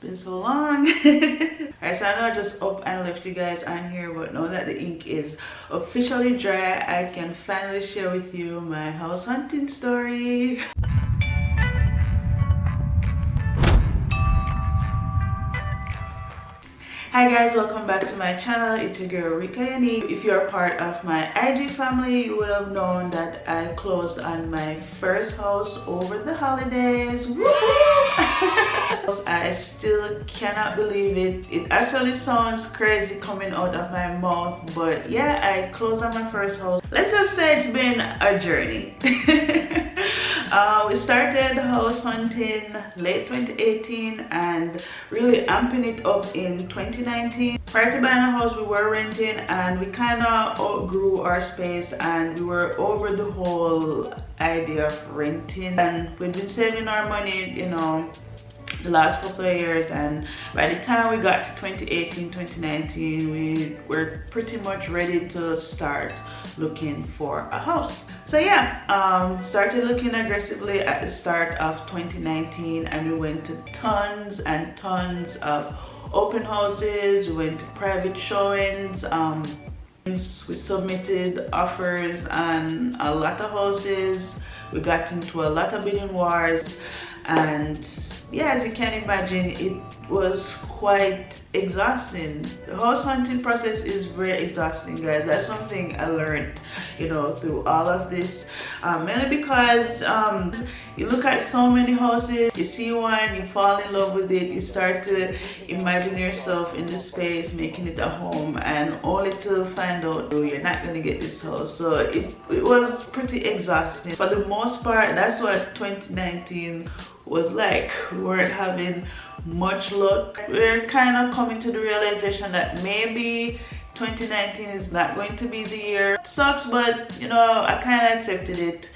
been so long. Alright, so I know I just up and left you guys on here, but now that the ink is officially dry, I can finally share with you my house hunting story. Hi guys, welcome back to my channel. It's your girl Reika Yanique. If you're a part of my IG family, you would have known that I closed on my first house over the holidays. Woo! I still cannot believe it. It actually sounds crazy coming out of my mouth, but yeah, I closed on my first house. Let's just say it's been a journey. We started house hunting late 2018 and really amping it up in 2019. Prior to buying a house, we were renting and we kind of outgrew our space and we were over the whole idea of renting, and we've been saving our money, you know, the last couple of years, and by the time we got to 2018 2019 we were pretty much ready to start looking for a house. So yeah, started looking aggressively at the start of 2019 and we went to tons and tons of open houses. We went to private showings. We submitted offers on a lot of houses. We got into a lot of bidding wars, and yeah, as you can imagine, it was quite exhausting. The house hunting process is very exhausting, guys. That's something I learned, you know, through all of this, mainly because you look at so many houses, you see one, you fall in love with it, you start to imagine yourself in the space, making it a home, and only to find out you're not going to get this house. So it was pretty exhausting. For the most part, that's what 2019 was like. We weren't having much luck. We're kind of coming to the realization that maybe 2019 is not going to be the year. It sucks, but you know, I kind of accepted it,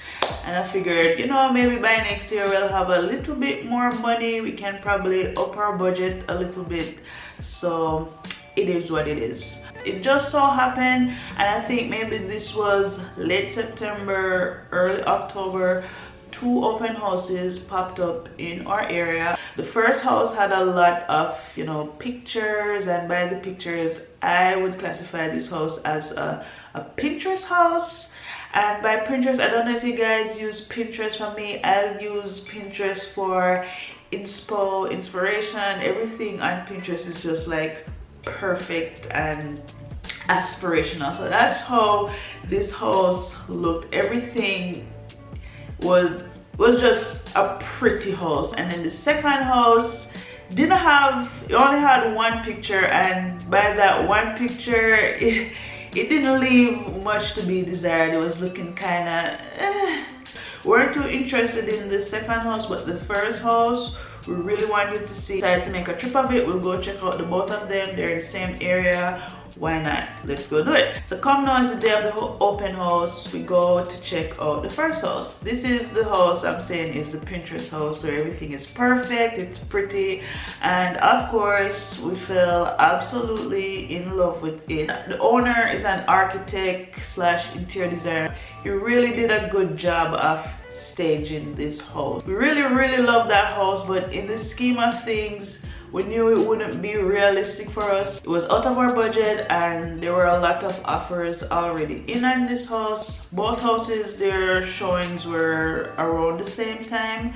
and I figured, you know, maybe by next year we'll have a little bit more money. We can probably up our budget a little bit. So it is what it is. It just so happened, and I think maybe this was late September, early October, two open houses popped up in our area. The first house had a lot of, you know, pictures, and by the pictures I would classify this house as a Pinterest house. And by Pinterest, I don't know if you guys use Pinterest. For me, I'll use Pinterest for inspiration. Everything on Pinterest is just like perfect and aspirational. So that's how this house looked. Everything was just a pretty house. And then the second house didn't have, it only had one picture, and by that one picture it didn't leave much to be desired. It was looking kind of weren't too interested in the second house, but the first house we really wanted to see. Decided to make a trip of it. We'll go check out the both of them. They're in the same area. Why not? Let's go do it. So come now is the day of the open house. We go to check out the first house. This is the house I'm saying is the Pinterest house, where everything is perfect, it's pretty, and of course we fell absolutely in love with it. The owner is an architect slash interior designer. He really did a good job of staging this house. We really love that house, but in the scheme of things, we knew it wouldn't be realistic for us. It was out of our budget, and there were a lot of offers already in on this house. Both houses, their showings were around the same time,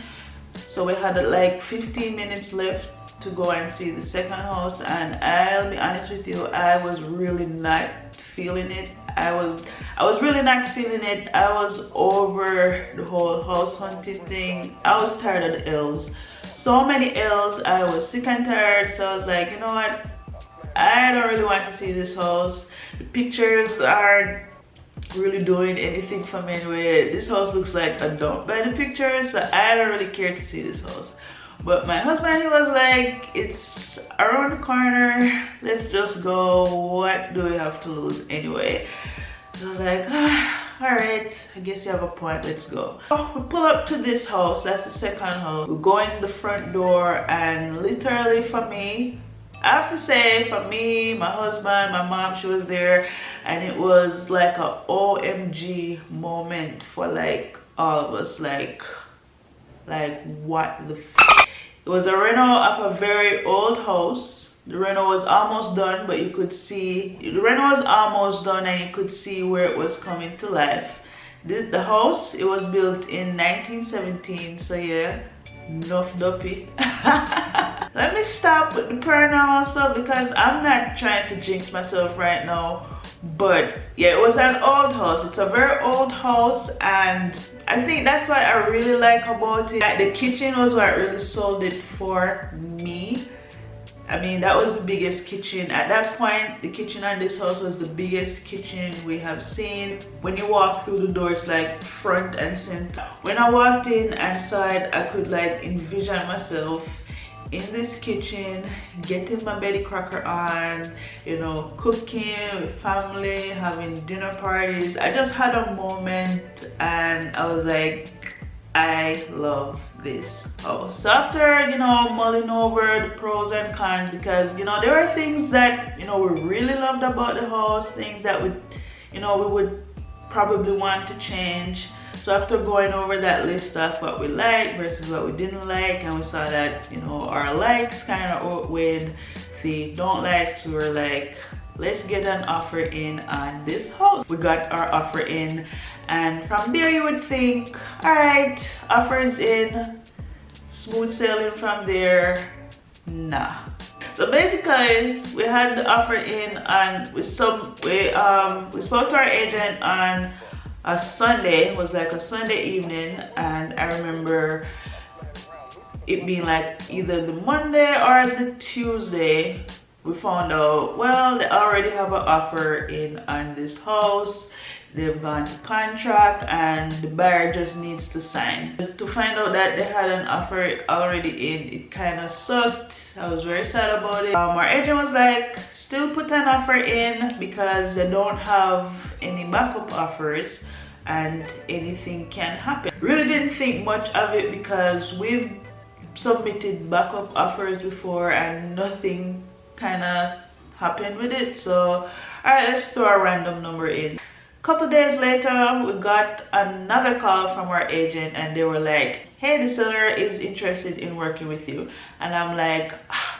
so we had like 15 minutes left to go and see the second house, and I'll be honest with you, I was really not feeling it. I was really not feeling it. I was over the whole house hunting thing. I was tired of the L's. So many L's. I was sick and tired, so I was like, you know what, I don't really want to see this house. The pictures aren't really doing anything for me anyway. This house looks like a dump by the pictures, so I don't really care to see this house. But my husband, he was like, it's around the corner, let's just go. What do we have to lose anyway? So I was like, all right, I guess you have a point, let's go. We pull up to this house. That's the second house. We go in the front door, and literally for me, I have to say, for me, my husband, my mom, she was there, and it was like a OMG moment for like all of us. Like what the f It was a reno of a very old house. The reno was almost done, but you could see, the reno was almost done and you could see where it was coming to life. The house, it was built in 1917, so yeah, enough duppy. Let me stop with the paranormal stuff because I'm not trying to jinx myself right now. But yeah, it was an old house. It's a very old house, and I think that's what I really like about it. Like, the kitchen was what really sold it for me. I mean, that was the biggest kitchen. At that point, the kitchen at this house was the biggest kitchen we have seen. When you walk through the door, it's like front and center. When I walked in and saw it, I could like envision myself in this kitchen, getting my Betty Crocker on, you know, cooking with family, having dinner parties. I just had a moment and I was like, I love this house. So after, you know, mulling over the pros and cons, because, you know, there were things that, you know, we really loved about the house, things that would, you know, we would probably want to change. So after going over that list of what we liked versus what we didn't like, and we saw that, you know, our likes kind of outweighed the don't likes, we were like, let's get an offer in on this house. We got our offer in, and from there you would think, all right, offers in, smooth sailing from there. Nah. So basically, we had the offer in, and we spoke to our agent on a Sunday. It was like a Sunday evening, and I remember it being like either the Monday or the Tuesday. We found out, well, they already have an offer in on this house. They've gone to contract and the buyer just needs to sign. To find out that they had an offer already in, it kind of sucked. I was very sad about it. Our agent was like, still put an offer in because they don't have any backup offers and anything can happen. Really didn't think much of it because we've submitted backup offers before and nothing kind of happened with it. So all right, let's throw a random number in. Couple days later, we got another call from our agent and they were like, hey, the seller is interested in working with you. And I'm like,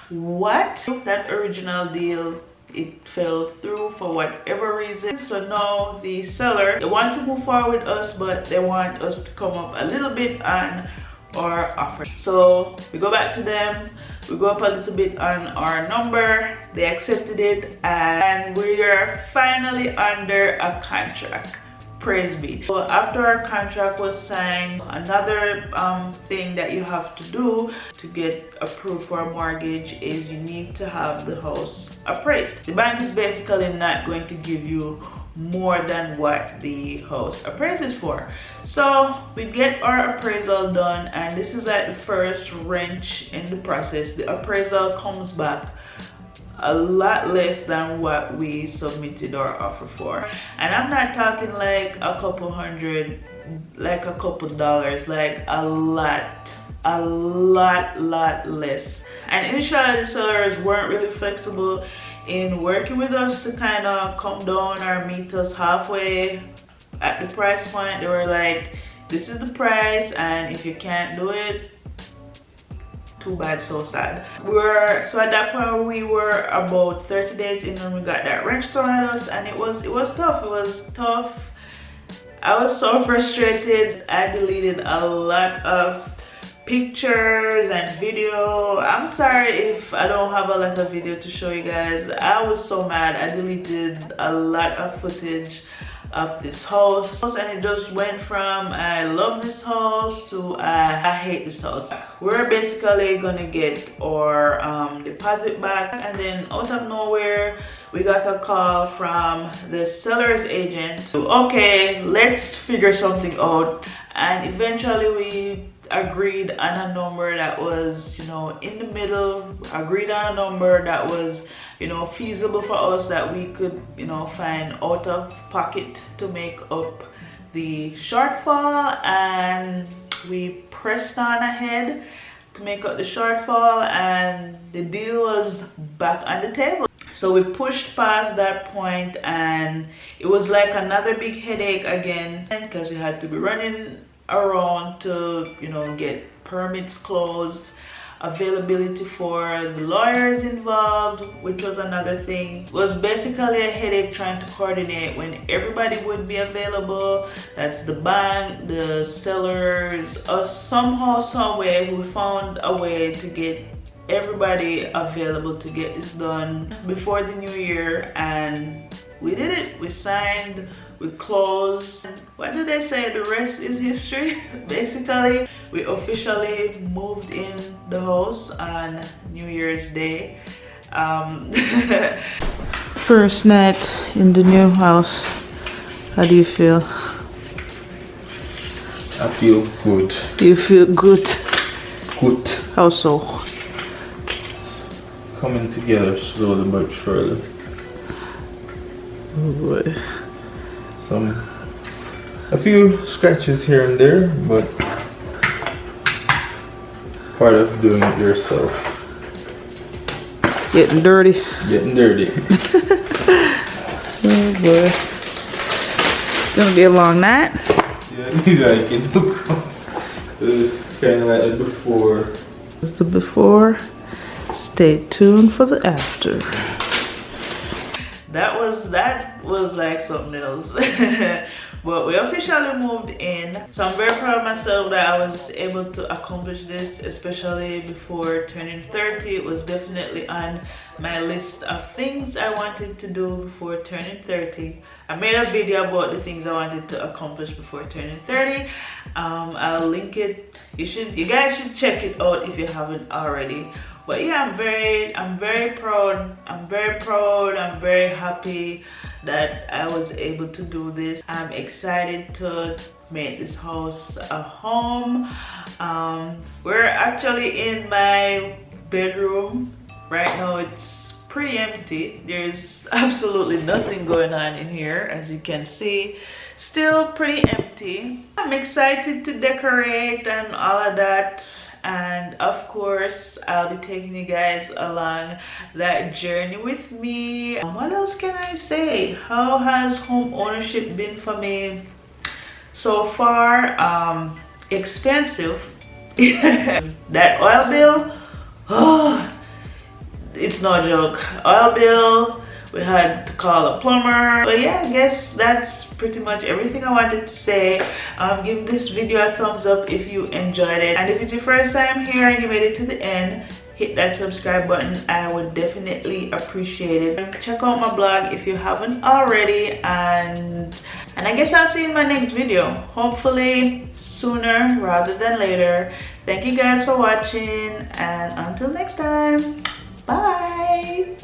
what? That original deal, it fell through for whatever reason. So now the seller, they want to move forward with us, but they want us to come up a little bit on our offer. So we go back to them, we go up a little bit on our number, they accepted it, and we are finally under a contract. Praise be. So after our contract was signed, another thing that you have to do to get approved for a mortgage is you need to have the house appraised. The bank is basically not going to give you more than what the house appraises for. So we get our appraisal done, and this is like the first wrench in the process. The appraisal comes back a lot less than what we submitted our offer for, and I'm not talking like a couple hundred, like a couple dollars, like a lot less. And initially the sellers weren't really flexible in working with us to kind of come down or meet us halfway at the price point. They were like, this is the price, and if you can't do it, too bad, so sad. So at that point we were about 30 days in when we got that wrench thrown at us, and it was tough. It was tough. I was so frustrated. I deleted a lot of pictures and video. I'm sorry if I don't have a lot of video to show you guys. I was so mad. I deleted a lot of footage of this house, and it just went from I love this house to I hate this house. We're basically gonna get our deposit back, and then out of nowhere we got a call from the seller's agent. Okay, let's figure something out, and eventually we agreed on a number that was, you know, in the middle. Agreed on a number that was, you know, feasible for us, that we could, you know, find out of pocket to make up the shortfall, and we pressed on ahead to make up the shortfall, and the deal was back on the table. So we pushed past that point, and it was like another big headache again because we had to be running around to, you know, get permits closed. availability for the lawyers involved, which was another thing. It was basically a headache trying to coordinate when everybody would be available. That's the bank, the sellers, somehow, some way we found a way to get everybody available to get this done before the new year, and we did it. We signed, we closed. What do they say? The rest is history. Basically, we officially moved in the house on New Year's Day. First night in the new house. How do you feel? I feel good. You feel good? Good. How so? Coming together slowly but surely. Oh boy. A few scratches here and there, but part of doing it yourself. Getting dirty. Getting dirty. Oh boy. It's gonna be a long night. Yeah, I can look. It was kind of like the before. This is the before. Stay tuned for the after. That was like something else. But we officially moved in, so I'm very proud of myself that I was able to accomplish this, especially before turning 30. It was definitely on my list of things I wanted to do before turning 30. I made a video about the things I wanted to accomplish before turning 30. I'll link it. You guys should check it out if you haven't already. But yeah, I'm very proud. I'm very happy that I was able to do this. I'm excited to make this house a home. We're actually in my bedroom right now. It's pretty empty. There's absolutely nothing going on in here, as you can see. Still pretty empty. I'm excited to decorate and all of that. And of course, I'll be taking you guys along that journey with me. What else can I say? How has home ownership been for me so far? Expensive. That oil bill, oh, it's no joke. Oil bill, we had to call a plumber. But yeah, I guess that's pretty much everything I wanted to say. Give this video a thumbs up if you enjoyed it, and if it's your first time here and you made it to the end, hit that subscribe button. I would definitely appreciate it. Check out my blog if you haven't already, and I guess I'll see you in my next video, hopefully sooner rather than later. Thank you guys for watching, and until next time, bye.